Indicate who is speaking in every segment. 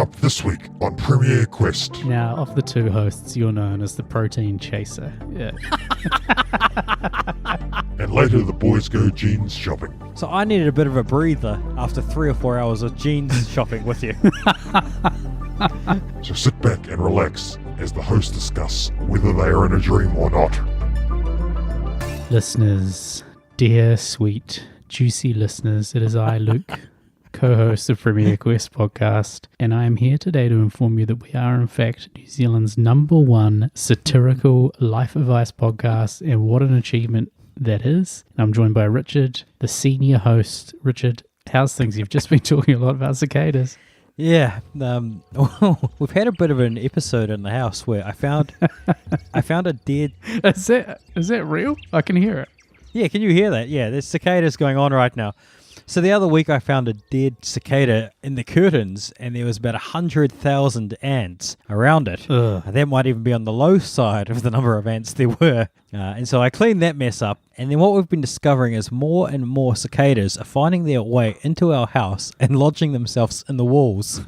Speaker 1: up this week on Premier Quest.
Speaker 2: Now, of the two hosts, you're known as the protein chaser. Yeah.
Speaker 1: And later the boys go jeans shopping.
Speaker 3: So I needed a bit of a breather after 3 or 4 hours of jeans shopping with you.
Speaker 1: So sit back and relax as the hosts discuss whether they are in a dream or not.
Speaker 2: Listeners, dear, sweet, juicy listeners, it is I, Luke, co-host of Premier Quest podcast, and I am here today to inform you that we are in fact New Zealand's #1 satirical life advice podcast, and what an achievement that is. I'm joined by Richard, the senior host. Richard, how's things? You've just been talking a lot about cicadas.
Speaker 3: Yeah, we've had a bit of an episode in the house where I found a dead.
Speaker 2: Is that real? I can hear it.
Speaker 3: Yeah, can you hear that? Yeah, there's cicadas going on right now. So the other week I found a dead cicada in the curtains, and there was about 100,000 ants around it. That might even be on the low side of the number of ants there were. And so I cleaned that mess up, and then what we've been discovering is more and more cicadas are finding their way into our house and lodging themselves in the walls.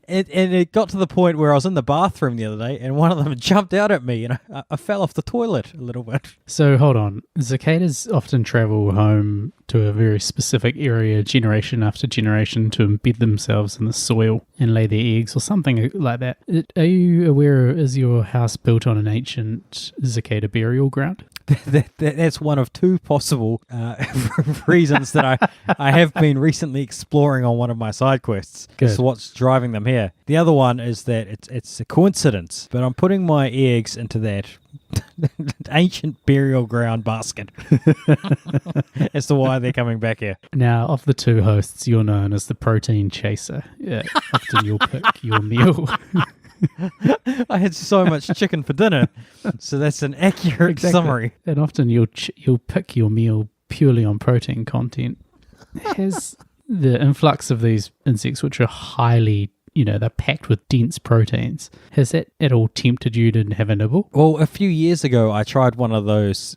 Speaker 3: and it got to the point where I was in the bathroom the other day, and one of them jumped out at me, and I fell off the toilet a little bit.
Speaker 2: So hold on. Cicadas often travel home to a very specific area generation after generation to embed themselves in the soil and lay their eggs or something like that. Are you aware, is your house built on an ancient cicada burial ground?
Speaker 3: That's one of two possible reasons that I have been recently exploring on one of my side quests. As to what's driving them here. The other one is that it's a coincidence, but I'm putting my eggs into that ancient burial ground basket as to why they're coming back here.
Speaker 2: Now, of the two hosts, you're known as the protein chaser. Yeah, often you'll pick your meal.
Speaker 3: I had so much chicken for dinner, so that's an accurate summary.
Speaker 2: And often you'll pick your meal purely on protein content. Has the influx of these insects, which are highly, they're packed with dense proteins, has that at all tempted you to have a nibble?
Speaker 3: Well, a few years ago, I tried one of those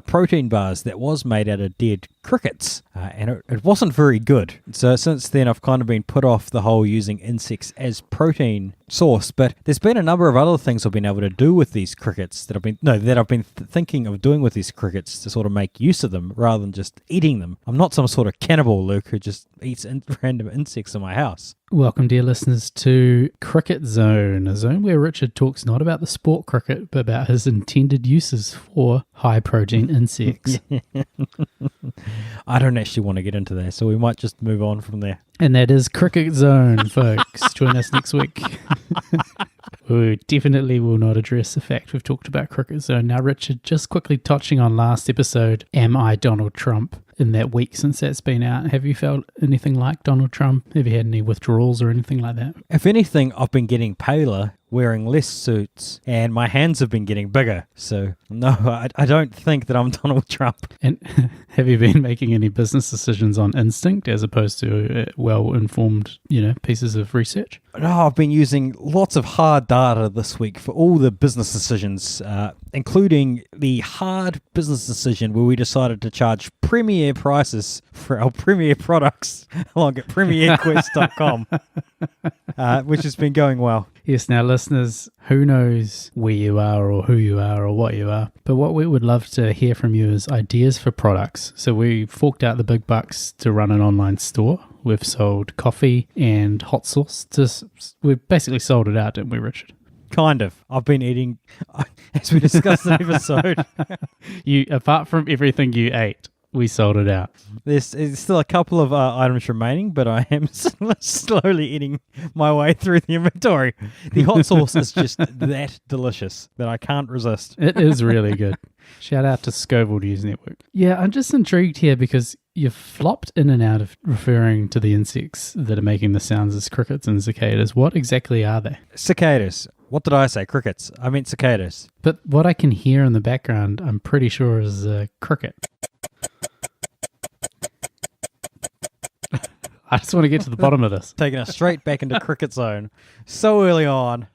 Speaker 3: protein bars that was made out of dead crickets, and it wasn't very good. So since then, I've kind of been put off the whole using insects as protein source. But there's been a number of other things I've been able to do with these crickets that I've been thinking of doing with these crickets to sort of make use of them rather than just eating them. I'm not some sort of cannibal, Luke, who just eats random insects in my house.
Speaker 2: Welcome, dear listeners, to Cricket Zone, a zone where Richard talks not about the sport cricket, but about his intended uses for high-protein insects.
Speaker 3: I don't actually want to get into that, so we might just move on from there.
Speaker 2: And that is Cricket Zone, folks. Join us next week. We definitely will not address the fact we've talked about Cricket Zone. Now, Richard, just quickly touching on last episode, am I Donald Trump? In that week since that's been out, have you felt anything like Donald Trump? Have you had any withdrawals or anything like that?
Speaker 3: If anything, I've been getting paler, wearing less suits, and my hands have been getting bigger. So, no, I don't think that I'm Donald Trump.
Speaker 2: And have you been making any business decisions on instinct as opposed to well-informed, pieces of research?
Speaker 3: No, I've been using lots of hard data this week for all the business decisions, including the hard business decision where we decided to charge premier prices for our premier products along at premierquest.com, which has been going well.
Speaker 2: Yes, now listeners, who knows where you are or who you are or what you are, but what we would love to hear from you is ideas for products. So we forked out the big bucks to run an online store. We've sold coffee and hot sauce. We've basically sold it out, didn't we, Richard?
Speaker 3: Kind of. I've been eating, as we discussed in the episode.
Speaker 2: Apart from everything you ate, we sold it out.
Speaker 3: There's still a couple of items remaining, but I am slowly eating my way through the inventory. The hot sauce is just that delicious that I can't resist.
Speaker 2: It is really good. Shout out to Scoville News Network. Yeah, I'm just intrigued here because you've flopped in and out of referring to the insects that are making the sounds as crickets and cicadas. What exactly are they?
Speaker 3: Cicadas. What did I say? Crickets. I meant cicadas.
Speaker 2: But what I can hear in the background, I'm pretty sure is a cricket. I just want to get to the bottom of this.
Speaker 3: Taking us straight back into Cricket Zone so early on.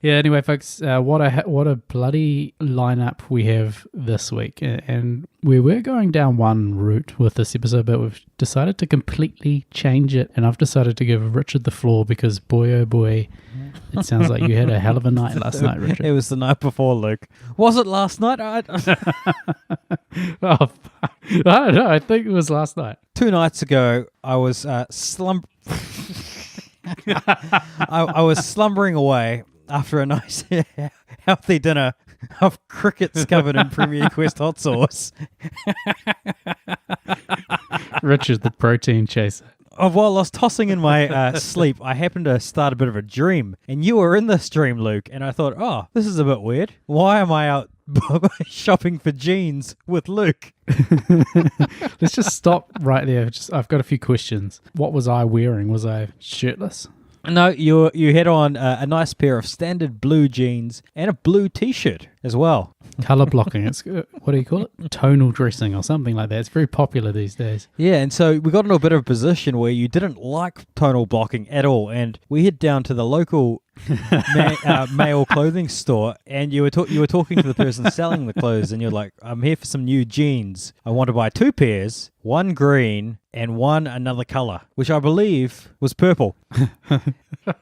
Speaker 2: Yeah, anyway, folks, what a bloody lineup we have this week. And we were going down one route with this episode, but we've decided to completely change it. And I've decided to give Richard the floor because, boy, oh boy, it sounds like you had a hell of a night last night, Richard.
Speaker 3: It was the night before, Luke. Was it last night?
Speaker 2: Oh, I don't know. I think it was last night.
Speaker 3: 2 nights ago, I was I was slumbering away after a nice healthy dinner of crickets covered in Premier Quest hot sauce.
Speaker 2: Richard, the protein chaser.
Speaker 3: While I was tossing in my sleep, I happened to start a bit of a dream. And you were in this dream, Luke. And I thought, oh, this is a bit weird. Why am I out shopping for jeans with Luke?
Speaker 2: Let's just stop right there. I've got a few questions. What was I wearing? Was I shirtless?
Speaker 3: No, you had on a nice pair of standard blue jeans and a blue t-shirt as well.
Speaker 2: Color blocking. It's what do you call it? Tonal dressing or something like that. It's very popular these days.
Speaker 3: Yeah, and so we got into a bit of a position where you didn't like tonal blocking at all, and we head down to the local male clothing store, and you were talking to the person selling the clothes, and you're like, "I'm here for some new jeans. I want to buy 2 pairs, one green and one another color, which I believe was purple."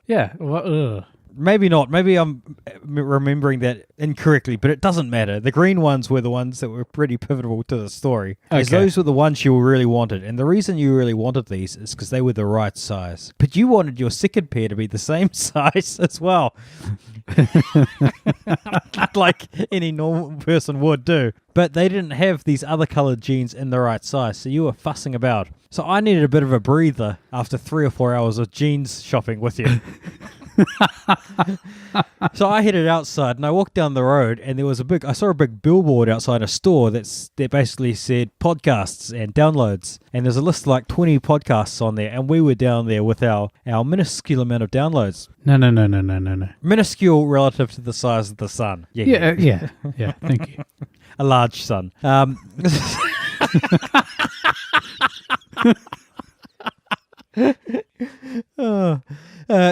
Speaker 2: Yeah. Well,
Speaker 3: Maybe not. Maybe I'm remembering that incorrectly, but it doesn't matter. The green ones were the ones that were pretty pivotal to the story. As those were the ones you really wanted. And the reason you really wanted these is because they were the right size. But you wanted your second pair to be the same size as well. Like any normal person would do. But they didn't have these other coloured jeans in the right size, so you were fussing about. So I needed a bit of a breather after 3 or 4 hours of jeans shopping with you. So I headed outside and I walked down the road, and I saw a big billboard outside a store that basically said podcasts and downloads, and there's a list of like 20 podcasts on there, and we were down there with our minuscule amount of downloads.
Speaker 2: No.
Speaker 3: Minuscule relative to the size of the sun.
Speaker 2: Yeah. Thank you.
Speaker 3: A large sun.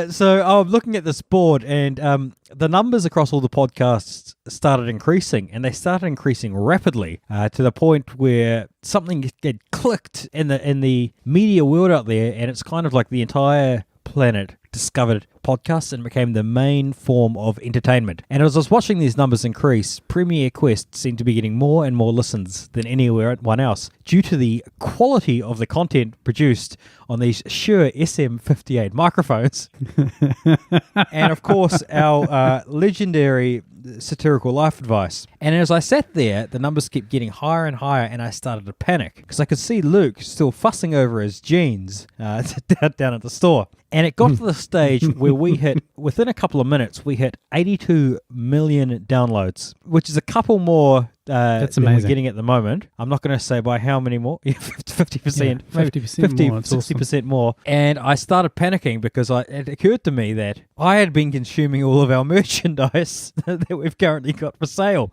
Speaker 3: So I'm looking at this board, and the numbers across all the podcasts started increasing, and they started increasing rapidly to the point where something had clicked in the media world out there, and it's kind of like the entire planet discovered podcasts and became the main form of entertainment. And as I was watching these numbers increase, Premier Quest seemed to be getting more and more listens than anywhere else due to the quality of the content produced on these Shure SM58 microphones. And of course, our legendary satirical life advice. And as I sat there, the numbers kept getting higher and higher, and I started to panic because I could see Luke still fussing over his jeans down at the store. And it got to the stage where we hit, within a couple of minutes, we hit 82 million downloads, which is a couple more
Speaker 2: That's
Speaker 3: than
Speaker 2: amazing.
Speaker 3: we're getting at the moment. I'm not going to say by how many more. 50%.
Speaker 2: 50% more. It's
Speaker 3: 60% more. And I started panicking because it occurred to me that I had been consuming all of our merchandise that we've currently got for sale.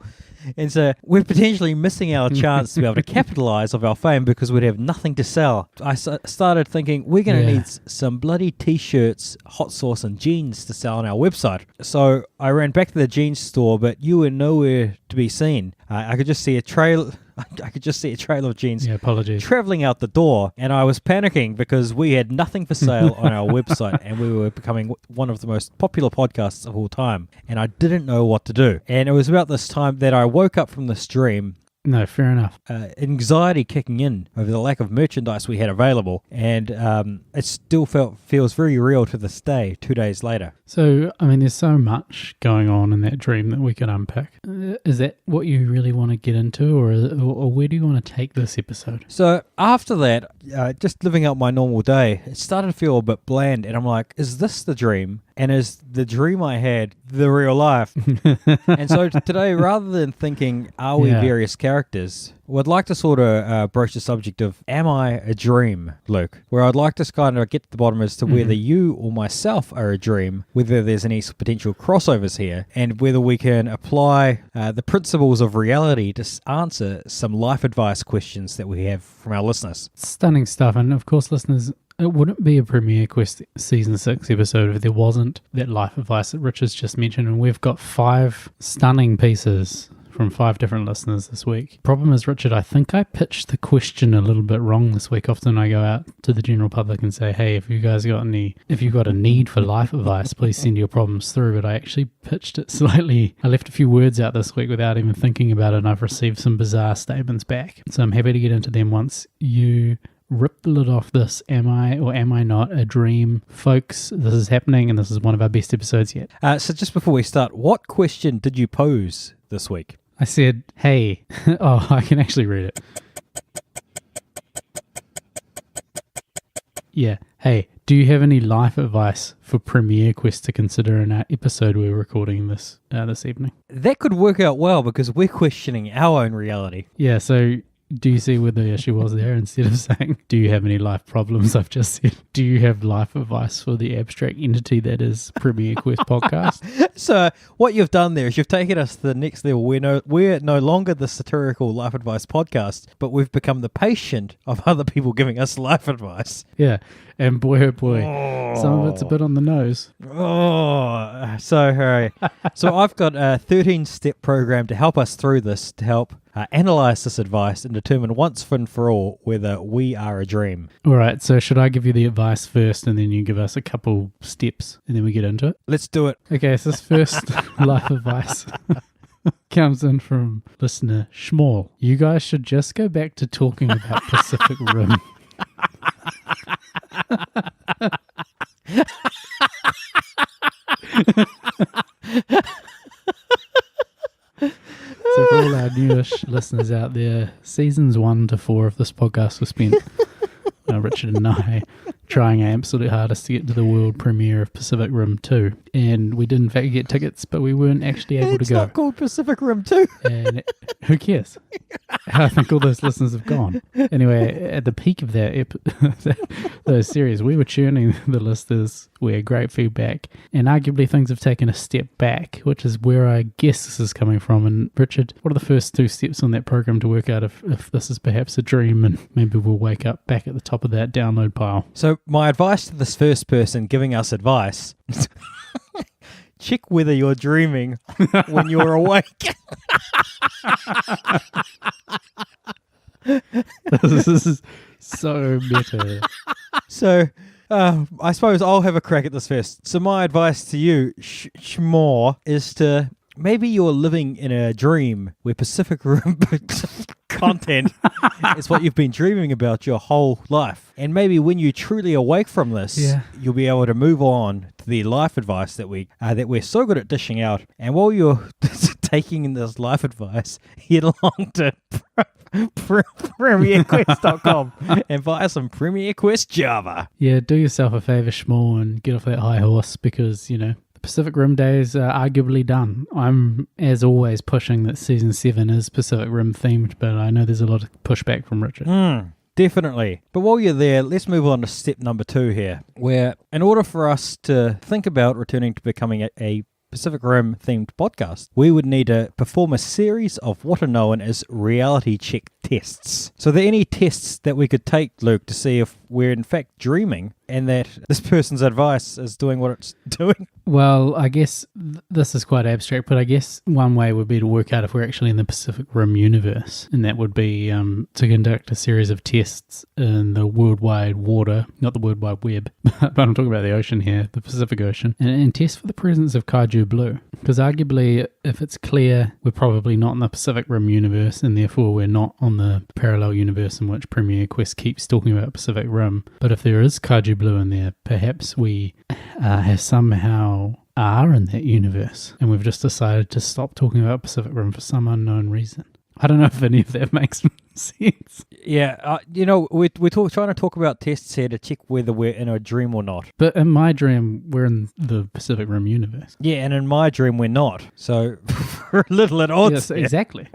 Speaker 3: And so we're potentially missing our chance to be able to capitalize of our fame because we'd have nothing to sell. I started thinking we're going to need some bloody t-shirts, hot sauce and jeans to sell on our website. So I ran back to the jeans store, but you were nowhere to be seen. I could just see a trail. I could just see a trail of jeans traveling out the door, and I was panicking because we had nothing for sale on our website, and we were becoming one of the most popular podcasts of all time, and I didn't know what to do. And it was about this time that I woke up from this dream.
Speaker 2: No, fair enough.
Speaker 3: Anxiety kicking in over the lack of merchandise we had available, and it still feels very real to this day, 2 days later.
Speaker 2: So, I mean, there's so much going on in that dream that we could unpack. Is that what you really want to get into, or where do you want to take this episode?
Speaker 3: So after that, just living out my normal day, it started to feel a bit bland, and I'm like, is this the dream? And is the dream I had the real life? And so today, rather than thinking, are we various characters, I'd like to sort of broach the subject of, am I a dream, Luke? Where I'd like to kind of get to the bottom as to whether you or myself are a dream, whether there's any potential crossovers here, and whether we can apply the principles of reality to answer some life advice questions that we have from our listeners.
Speaker 2: Stunning stuff. And of course, listeners, it wouldn't be a Premier Quest Season 6 episode if there wasn't that life advice that Richard's just mentioned, and we've got 5 stunning pieces from 5 different listeners this week. Problem is, Richard, I think I pitched the question a little bit wrong this week. Often I go out to the general public and say, hey, if you've got a need for life advice, please send your problems through. But I actually pitched it slightly. I left a few words out this week without even thinking about it, and I've received some bizarre statements back. So I'm happy to get into them once you rip the lid off this am I or am I not a dream. Folks, this is happening, and this is one of our best episodes yet.
Speaker 3: So just before we start, what question did you pose this week?
Speaker 2: I said, hey, oh, I can actually read it. Yeah, hey, do you have any life advice for Premier Quest to consider in our episode we're recording this evening?
Speaker 3: That could work out well because we're questioning our own reality.
Speaker 2: Yeah, so do you see where the issue was there? Instead of saying, do you have any life problems, I've just said, do you have life advice for the abstract entity that is Premier Quest Podcast?
Speaker 3: So what you've done there is you've taken us to the next level. We're no longer the satirical life advice podcast, but we've become the patient of other people giving us life advice.
Speaker 2: Yeah, and boy, oh boy, some of it's a bit on the nose.
Speaker 3: Oh, so I've got a 13-step program to help us through this, to help analyze this advice and determine once and for all whether we are a dream.
Speaker 2: All right, so should I give you the advice first and then you give us a couple steps and then we get into it?
Speaker 3: Let's do it.
Speaker 2: Okay, so this first life advice comes in from listener Schmall. You guys should just go back to talking about Pacific Rim. So for all our newish listeners out there, seasons 1 to 4 of this podcast were spent Richard and I trying our absolute hardest to get to the world premiere of Pacific Rim 2. And we did in fact get tickets, but we weren't actually able to go.
Speaker 3: It's not called Pacific Rim 2.
Speaker 2: And who cares? I think all those listeners have gone. Anyway, at the peak of those series, we were churning the listeners. We had great feedback. And arguably things have taken a step back, which is where I guess this is coming from. And Richard, what are the first 2 steps on that program to work out if this is perhaps a dream and maybe we'll wake up back at the top of that download pile?
Speaker 3: So my advice to this first person giving us advice, check whether you're dreaming when you're awake.
Speaker 2: This is so meta.
Speaker 3: So I suppose I'll have a crack at this first. So my advice to you, Schmore, is to maybe you're living in a dream where Pacific Rim content is what you've been dreaming about your whole life. And maybe when you truly awake from this, you'll be able to move on to the life advice that we're so good at dishing out. And while you're taking in this life advice, head along to premierquest.com and buy some Premier Quest Java.
Speaker 2: Yeah, do yourself a favour, Schmall, and get off that high horse because, the Pacific Rim days are arguably done. I'm, as always, pushing that Season 7 is Pacific Rim themed, but I know there's a lot of pushback from Richard.
Speaker 3: Definitely. But while you're there, let's move on to step number 2 here, where in order for us to think about returning to becoming a Pacific Rim themed podcast, we would need to perform a series of what are known as reality check tests. So are there any tests that we could take, Luke, to see if we're in fact dreaming and that this person's advice is doing what it's doing?
Speaker 2: Well, I guess this is quite abstract, but I guess one way would be to work out if we're actually in the Pacific Rim universe, and that would be to conduct a series of tests in the worldwide water, not the World Wide Web, but I'm talking about the ocean here, the Pacific Ocean, and test for the presence of kaiju blue. Because arguably, if it's clear, we're probably not in the Pacific Rim universe, and therefore we're not on the parallel universe in which Premier Quest keeps talking about Pacific Rim. But if there is kaiju blue in there, perhaps we have somehow are in that universe, and we've just decided to stop talking about Pacific Rim for some unknown reason. I don't know if any of that makes sense.
Speaker 3: Yeah, we're trying to talk about tests here to check whether we're in a dream or not.
Speaker 2: But in my dream, we're in the Pacific Rim universe.
Speaker 3: Yeah, and in my dream, we're not. So we're a little at odds.
Speaker 2: Yes, exactly.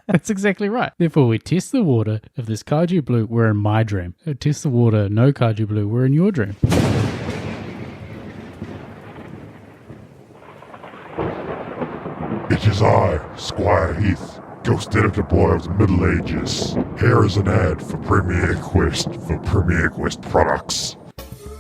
Speaker 2: That's exactly right. Therefore, we test the water. If there's kaiju blue, we're in my dream. Test the water, no kaiju blue, we're in your dream.
Speaker 1: It is I, Squire Heath, Ghost editor boy of the Middle Ages. Here is an ad for Premier Quest products.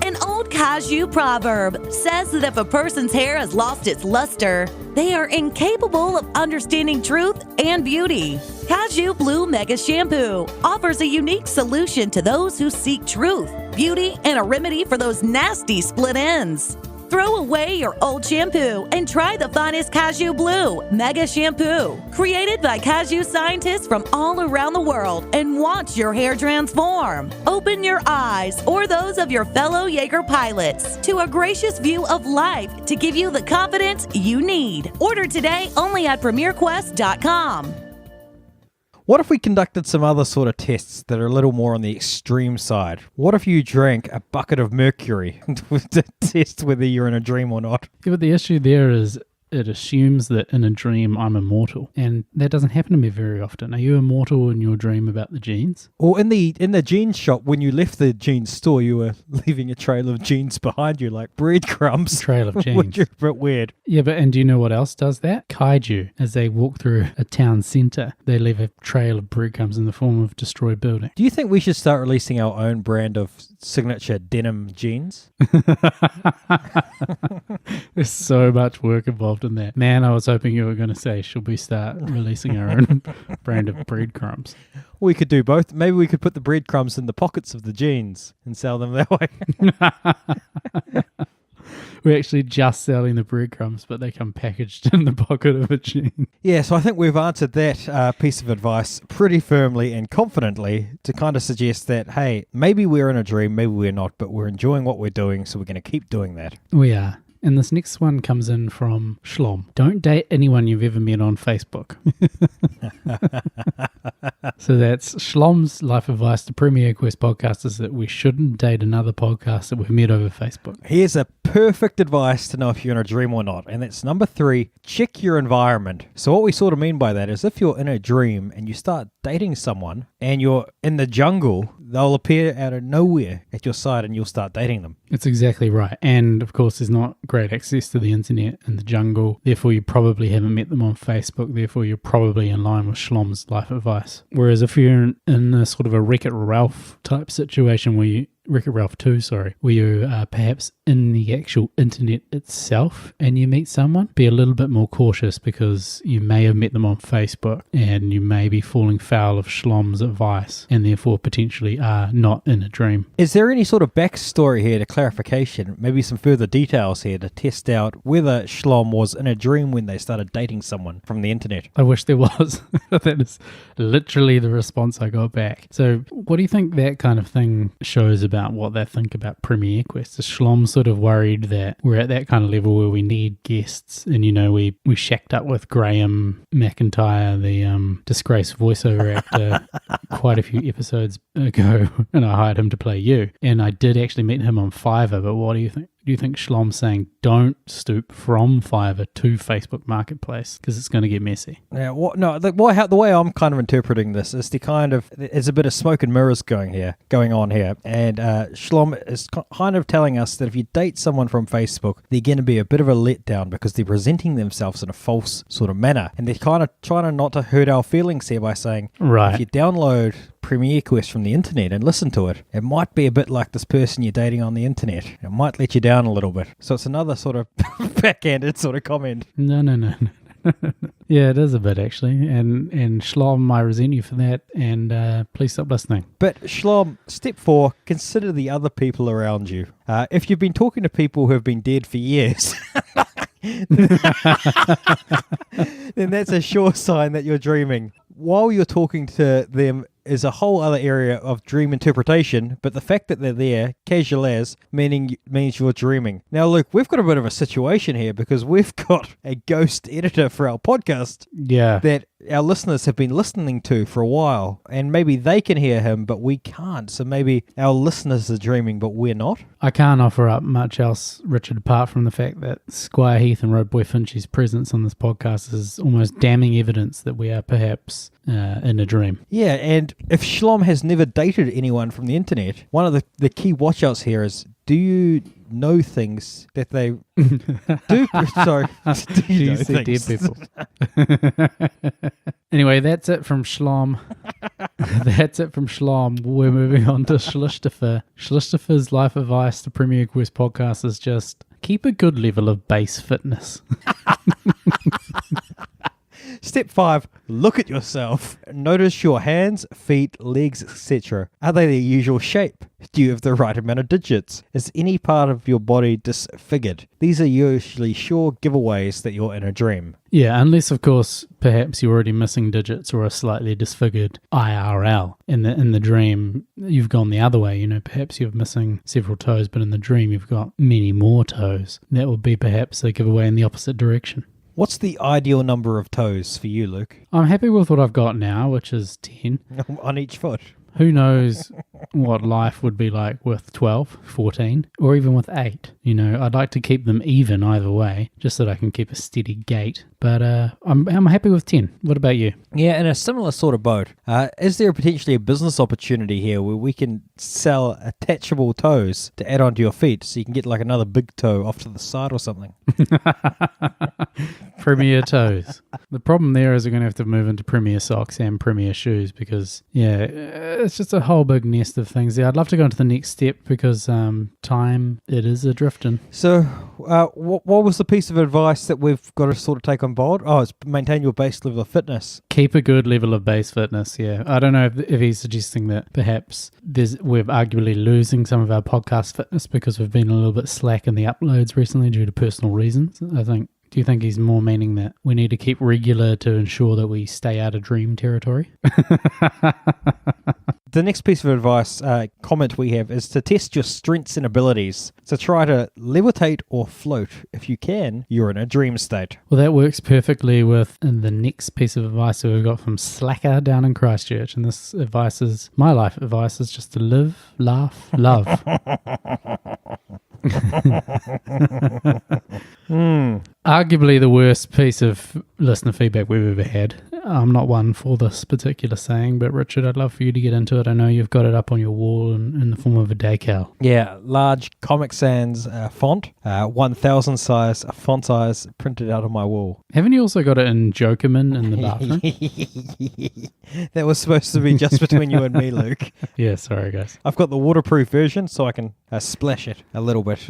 Speaker 4: An old Kaju proverb says that if a person's hair has lost its luster, they are incapable of understanding truth and beauty. Kaju Blue Mega Shampoo offers a unique solution to those who seek truth, beauty, and a remedy for those nasty split ends. Throw away your old shampoo and try the finest Kaju Blue Mega Shampoo, created by Kaju scientists from all around the world, and watch your hair transform. Open your eyes, or those of your fellow Jaeger pilots, to a gracious view of life to give you the confidence you need. Order today only at PremierQuest.com.
Speaker 3: What if we conducted some other sort of tests that are a little more on the extreme side? What if you drank a bucket of mercury to test whether you're in a dream or not?
Speaker 2: Yeah, but the issue there is it assumes that in a dream I'm immortal, and that doesn't happen to me very often. Are you immortal in your dream about the jeans?
Speaker 3: Or in the jeans shop, when you left the jeans store, you were leaving a trail of jeans behind you, like breadcrumbs.
Speaker 2: A trail of jeans.
Speaker 3: Which is a bit weird.
Speaker 2: Yeah, and do you know what else does that? Kaiju, as they walk through a town centre, they leave a trail of breadcrumbs in the form of destroyed building.
Speaker 3: Do you think we should start releasing our own brand of signature denim jeans?
Speaker 2: There's so much work involved in that. Man, I was hoping you were going to say, should we start releasing our own brand of breadcrumbs?
Speaker 3: We could do both. Maybe we could put the breadcrumbs in the pockets of the jeans and sell them that way.
Speaker 2: We're actually just selling the breadcrumbs, but they come packaged in the pocket of a jean.
Speaker 3: Yeah, so I think we've answered that piece of advice pretty firmly and confidently to kind of suggest that, hey, maybe we're in a dream, maybe we're not, but we're enjoying what we're doing, so we're going to keep doing that.
Speaker 2: We are. And this next one comes in from Shlom. Don't date anyone you've ever met on Facebook. So that's Shlom's life advice to Premier Quest podcasters, that we shouldn't date another podcast that we've met over Facebook.
Speaker 3: Here's a perfect advice to know if you're in a dream or not, and that's number 3, check your environment. So what we sort of mean by that is if you're in a dream and you start dating someone and you're in the jungle, they'll appear out of nowhere at your side and you'll start dating them.
Speaker 2: It's exactly right. And of course, there's not great access to the internet in the jungle. Therefore, you probably haven't met them on Facebook. Therefore, you're probably in line with Shlom's life advice. Whereas if you're in a sort of a Wreck-It Ralph type situation where you Wreck-It Ralph 2, where you are perhaps in the actual internet itself and you meet someone, be a little bit more cautious, because you may have met them on Facebook and you may be falling foul of Shlom's advice and therefore potentially are not in a dream.
Speaker 3: Is there any sort of backstory here to clarification, maybe some further details here to test out whether Shlom was in a dream when they started dating someone from the internet?
Speaker 2: I wish there was. That is literally the response I got back. So what do you think that kind of thing shows about what they think about Premier Quest? Is Shlom sort of worried that we're at that kind of level where we need guests, and we shacked up with Graham McIntyre, the disgraced voiceover actor, quite a few episodes ago, and I hired him to play you, and I did actually meet him on Fiverr. But what do you think? Do you think Shlom's saying don't stoop from Fiverr to Facebook Marketplace because it's going to get messy?
Speaker 3: Yeah, the way I'm kind of interpreting this is there's a bit of smoke and mirrors going on here, and Shlom is kind of telling us that if you date someone from Facebook, they're going to be a bit of a letdown because they're presenting themselves in a false sort of manner, and they're kind of trying not to hurt our feelings here by saying,
Speaker 2: right,
Speaker 3: if you download Premier Quest from the internet and listen to it, it might be a bit like this person you're dating on the internet. It might let you down a little bit. So it's another sort of backhanded sort of comment.
Speaker 2: No. Yeah, it is a bit actually. And Shlom, I resent you for that, and please stop listening.
Speaker 3: But Shlom, step 4, consider the other people around you. If you've been talking to people who have been dead for years, then that's a sure sign that you're dreaming. While you're talking to them is a whole other area of dream interpretation, but the fact that they're there, casual as, means you're dreaming. Now, Luke, we've got a bit of a situation here because we've got a ghost editor for our podcast that our listeners have been listening to for a while, and maybe they can hear him, but we can't. So maybe our listeners are dreaming, but we're not.
Speaker 2: I can't offer up much else, Richard, apart from the fact that Squire Heath and Road Boy Finch's presence on this podcast is almost damning evidence that we are perhaps in a dream.
Speaker 3: Yeah, and if Shlom has never dated anyone from the internet, one of the key watch-outs here is do you know things that they do? Sorry. Do you know
Speaker 2: see dead
Speaker 3: things?
Speaker 2: people. Anyway, that's it from Shlom. That's it from Shlom. We're moving on to Schlichtifer. Schlichtifer's life advice to Premier Quest podcast is just keep a good level of base fitness.
Speaker 3: Step 5, look at yourself. Notice your hands, feet, legs, etc. Are they their usual shape? Do you have the right amount of digits? Is any part of your body disfigured? These are usually sure giveaways that you're in a dream.
Speaker 2: Yeah, unless, of course, perhaps you're already missing digits or a slightly disfigured IRL. In the dream, you've gone the other way. You know, perhaps you're missing several toes, but in the dream, you've got many more toes. That would be perhaps a giveaway in the opposite direction.
Speaker 3: What's the ideal number of toes for you, Luke?
Speaker 2: I'm happy with what I've got now, which is 10.
Speaker 3: On each foot?
Speaker 2: Who knows what life would be like with 12, 14, or even with 8. You know, I'd like to keep them even either way, just so that I can keep a steady gait. But I'm happy with 10. What about you?
Speaker 3: Yeah, in a similar sort of boat. Is there potentially a business opportunity here where we can sell attachable toes to add onto your feet so you can get like another big toe off to the side or something?
Speaker 2: Premier toes. The problem there is we're going to have to move into Premier socks and Premier shoes because, yeah, it's just a whole big nest of things there. I'd love to go into the next step because time, it is a-drifting.
Speaker 3: So what was the piece of advice that we've got to sort of take on board? Oh, it's maintain your base level of fitness.
Speaker 2: Keep a good level of base fitness, yeah. I don't know if he's suggesting that perhaps we're arguably losing some of our podcast fitness because we've been a little bit slack in the uploads recently due to personal reasons. Do you think he's more meaning that we need to keep regular to ensure that we stay out of dream territory?
Speaker 3: The next piece of advice, comment we have, is to test your strengths and abilities. So try to levitate or float. If you can, you're in a dream state.
Speaker 2: Well, that works perfectly with the next piece of advice that we've got from Slacker down in Christchurch. And this advice is, my life advice is just to live, laugh, love. Arguably the worst piece of listener feedback we've ever had. I'm not one for this particular saying, but Richard, I'd love for you to get into it. I know you've got it up on your wall in the form of a decal.
Speaker 3: Yeah, large Comic Sans font, 1000 size font size printed out on my wall.
Speaker 2: Haven't you also got it in Jokerman in the bathroom?
Speaker 3: That was supposed to be just between you and me, Luke.
Speaker 2: Yeah, sorry guys.
Speaker 3: I've got the waterproof version so I can splash it a little bit.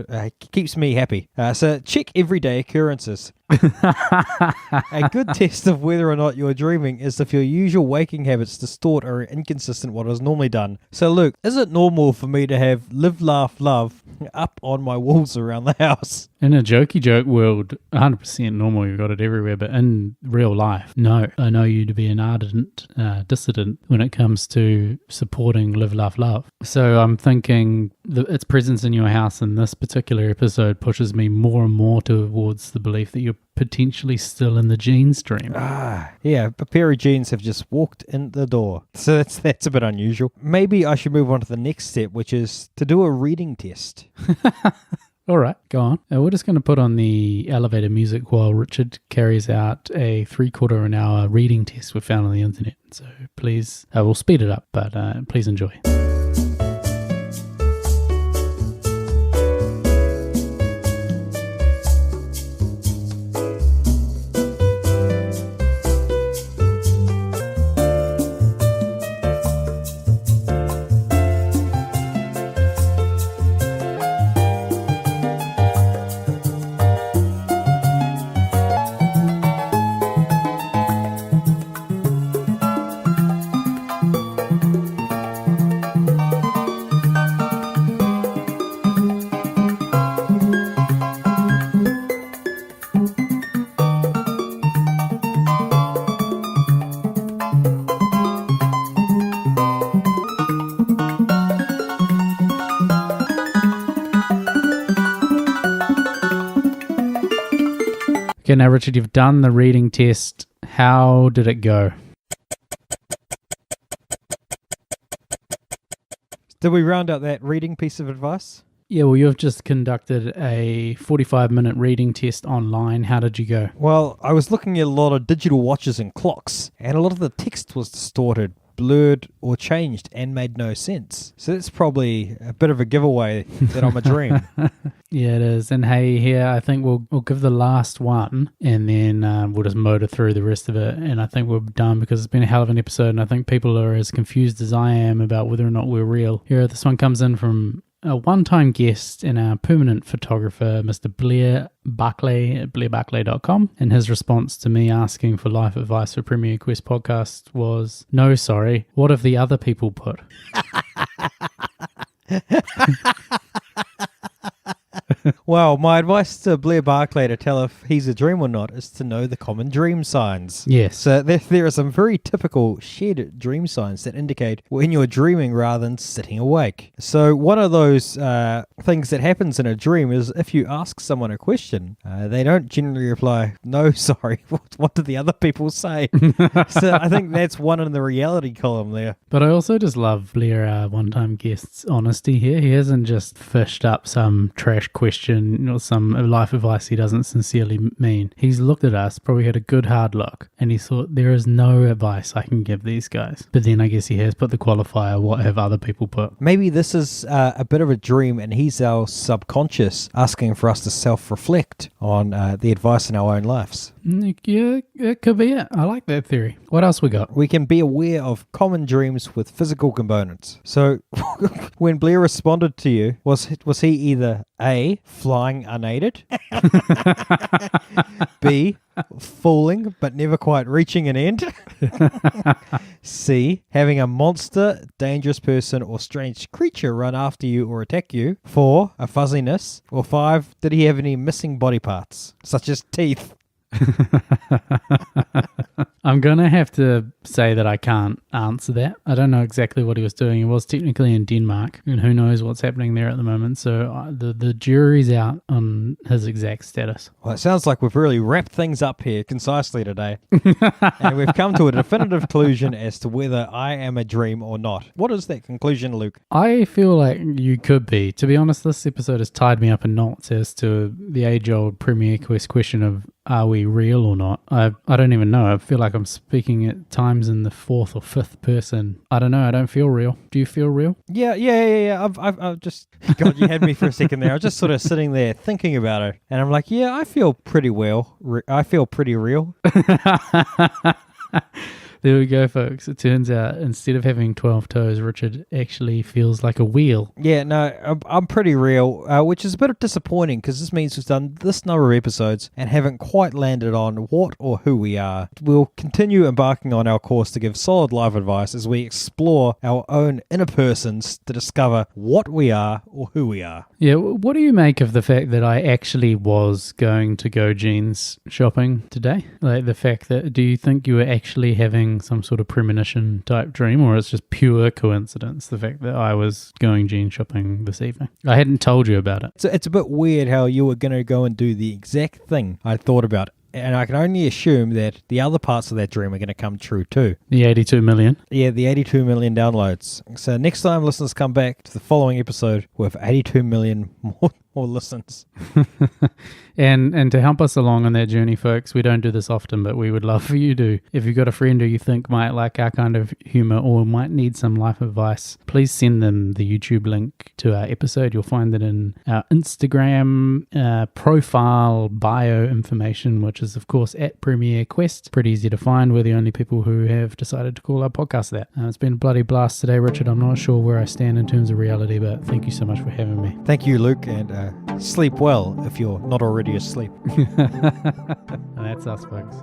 Speaker 3: Keeps me happy. So check everyday occurrences. A good test of whether or not you're dreaming is if your usual waking habits distort or are inconsistent what is normally done. So Luke, is it normal for me to have live, laugh, love up on my walls around the house?
Speaker 2: In a jokey joke world, 100% normal, you've got it everywhere, but in real life, no. I know you to be an ardent dissident when it comes to supporting live, laugh, love. So I'm thinking its presence in your house in this particular episode pushes me more and more towards the belief that you're potentially still in the jeans dream.
Speaker 3: Yeah, a pair of jeans have just walked in the door. So that's a bit unusual. Maybe I should move on to the next step, which is to do a reading test.
Speaker 2: All right, go on. We're just going to put on the elevator music while Richard carries out a 3/4 an hour reading test we found on the internet. So please, we'll speed it up, but please enjoy. Okay, now Richard, you've done the reading test. How did it go?
Speaker 3: Did we round out that reading piece of advice?
Speaker 2: Yeah, well, you've just conducted a 45-minute reading test online. How did you go?
Speaker 3: Well, I was looking at a lot of digital watches and clocks, and a lot of the text was distorted. blurred or changed and made no sense. So that's probably a bit of a giveaway that I'm a dream.
Speaker 2: Yeah, it is. And hey, here, I think we'll give the last one and then we'll just motor through the rest of it. And I think we're done because it's been a hell of an episode. And I think people are as confused as I am about whether or not we're real. Here, this one comes in from a one-time guest and our permanent photographer, Mr. Blair Buckley at blairbuckley.com. And his response to me asking for life advice for Premier Quest podcast was, no, sorry, what have the other people put?
Speaker 3: Well, my advice to Blair Barclay to tell if he's a dream or not is to know the common dream signs.
Speaker 2: Yes.
Speaker 3: So there are some very typical shared dream signs that indicate when you're dreaming rather than sitting awake. So one of those things that happens in a dream is if you ask someone a question, they don't generally reply, no, sorry, what did the other people say? So I think that's one in the reality column there.
Speaker 2: But I also just love Blair, one-time guest's honesty here. He hasn't just fished up some trash question or some life advice he doesn't sincerely mean. He's looked at us, probably had a good hard look, and he thought, there is no advice I can give these guys. But then I guess he has put the qualifier, what have other people put?
Speaker 3: Maybe this is a bit of a dream and he's our subconscious asking for us to self-reflect on the advice in our own lives.
Speaker 2: Yeah, it could be it. I like that theory. What else we got?
Speaker 3: We can be aware of common dreams with physical components. So when Blair responded to you, was he either A, flying unaided, B, falling but never quite reaching an end, C, having a monster, dangerous person or strange creature run after you or attack you, 4, a fuzziness, or 5, did he have any missing body parts, such as teeth?
Speaker 2: I'm going to have to say that I can't answer that. I don't know exactly what he was doing. He was technically in Denmark, and who knows what's happening there at the moment. So the jury's out on his exact status.
Speaker 3: Well, it sounds like we've really wrapped things up here concisely today. And we've come to a definitive conclusion as to whether I am a dream or not. What is that conclusion, Luke?
Speaker 2: I feel like you could be. To be honest, this episode has tied me up in knots as to the age-old Premier Quest question of, are we real or not? I don't even know. I feel like I'm speaking at times in the fourth or fifth person. I don't know. I don't feel real. Do you feel real?
Speaker 3: Yeah. I've just... God, you had me for a second there. I was just sort of sitting there thinking about it. And I'm like, yeah, I feel pretty well. I feel pretty real.
Speaker 2: There we go, folks. It turns out instead of having 12 toes, Richard actually feels like a wheel.
Speaker 3: Yeah, no, I'm pretty real, which is a bit disappointing because this means we've done this number of episodes and haven't quite landed on what or who we are. We'll continue embarking on our course to give solid life advice as we explore our own inner persons to discover what we are or who we are.
Speaker 2: Yeah, what do you make of the fact that I actually was going to go jeans shopping today? Like the fact that, do you think you were actually having some sort of premonition type dream, or it's just pure coincidence, the fact that I was going jeans shopping this evening? I hadn't told you about it.
Speaker 3: So it's a bit weird how you were going to go and do the exact thing I thought about. And I can only assume that the other parts of that dream are going to come true too.
Speaker 2: The 82 million?
Speaker 3: Yeah, the 82 million downloads. So next time listeners come back to the following episode with 82 million more listens.
Speaker 2: And to help us along on that journey, folks, we don't do this often, but we would love for you to. If you've got a friend who you think might like our kind of humor or might need some life advice, please send them the YouTube link to our episode. You'll find it in our Instagram profile bio information, which is, of course, at Premier Quest. Pretty easy to find. We're the only people who have decided to call our podcast that. It's been a bloody blast today, Richard. I'm not sure where I stand in terms of reality, but thank you so much for having me.
Speaker 3: Thank you, Luke, and sleep well if you're not already asleep.
Speaker 2: And that's us, folks.